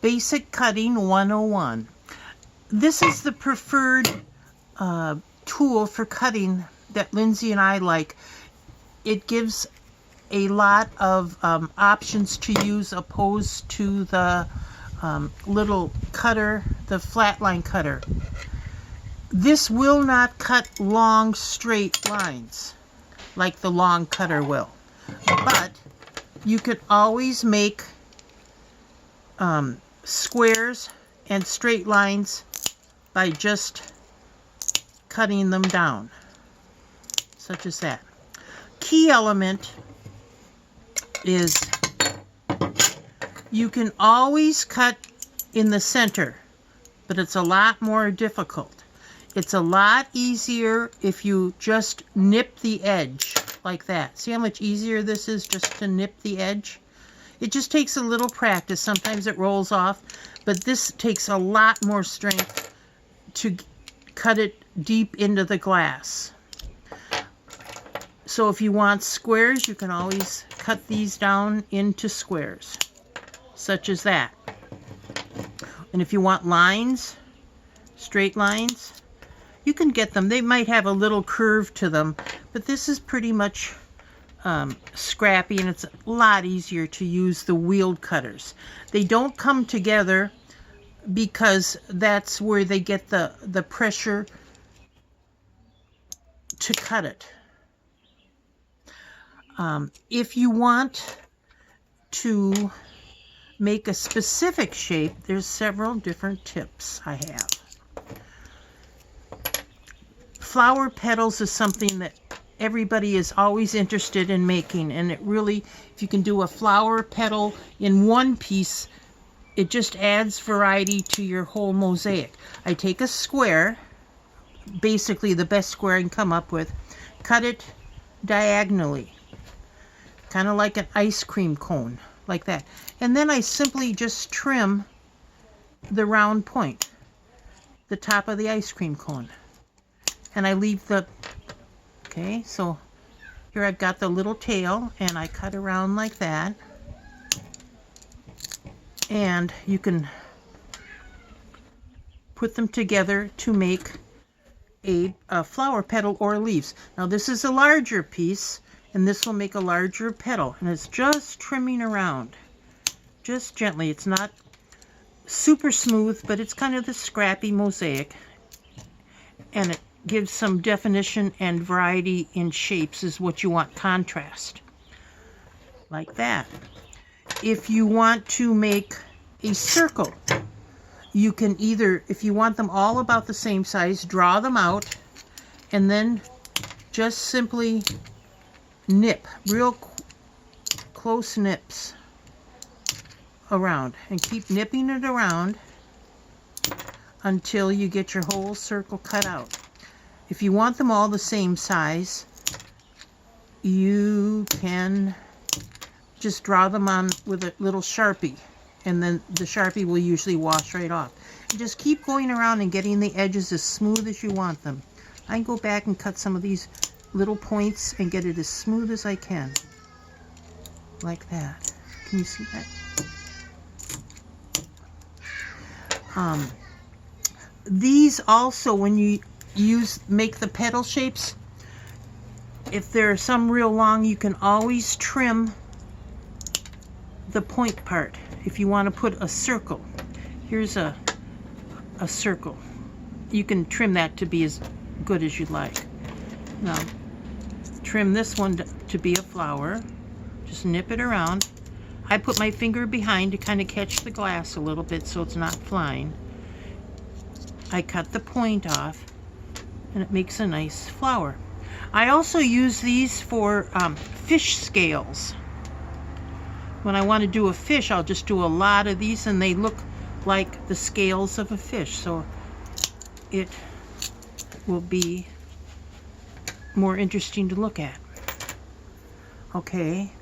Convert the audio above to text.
Basic Cutting 101. This is the preferred tool for cutting that Lindsay and I like. It gives a lot of options to use opposed to the little cutter, the flatline cutter. This will not cut long straight lines like the long cutter will, but you can always make squares and straight lines by just cutting them down, such as that. Key element is you can always cut in the center, but it's a lot more difficult. It's a lot easier if you just nip the edge like that. See how much easier this is just to nip the edge? It just takes a little practice. Sometimes it rolls off, but this takes a lot more strength to cut it deep into the glass. So if you want squares, you can always cut these down into squares, such as that. And if you want lines, straight lines, you can get them. They might have a little curve to them, but this is pretty much scrappy, and it's a lot easier to use the wheeled cutters. They don't come together because that's where they get the pressure to cut it. If you want to make a specific shape, there's several different tips I have. Flower petals is something that everybody is always interested in making, and it really, if you can do a flower petal in one piece, it just adds variety to your whole mosaic. I take a square, basically the best square I can come up with, cut it diagonally, kind of like an ice cream cone, like that. And then I simply just trim the round point, the top of the ice cream cone. And I leave the, okay, so here I've got the little tail, and I cut around like that. And you can put them together to make a flower petal or leaves. Now this is a larger piece, and this will make a larger petal. And it's just trimming around, just gently. It's not super smooth, but it's kind of the scrappy mosaic. And it gives some definition and variety in shapes is what you want, contrast. Like that. If you want to make a circle, you can either, if you want them all about the same size, draw them out and then just simply nip, real close nips around, and keep nipping it around until you get your whole circle cut out. If you want them all the same size, you can just draw them on with a little Sharpie, and then the Sharpie will usually wash right off. And just keep going around and getting the edges as smooth as you want them. I can go back and cut some of these little points and get it as smooth as I can. Like that. Can you see that? These also, when you make the petal shapes, if they're some real long, you can always trim the point part. If you want to put a circle, here's a circle. You can trim that to be as good as you'd like. Now, trim this one to be a flower. Just nip it around. I put my finger behind to kind of catch the glass a little bit so it's not flying. I cut the point off, and it makes a nice flower. I also use these for fish scales. When I want to do a fish, I'll just do a lot of these, and they look like the scales of a fish, so it will be more interesting to look at. Okay,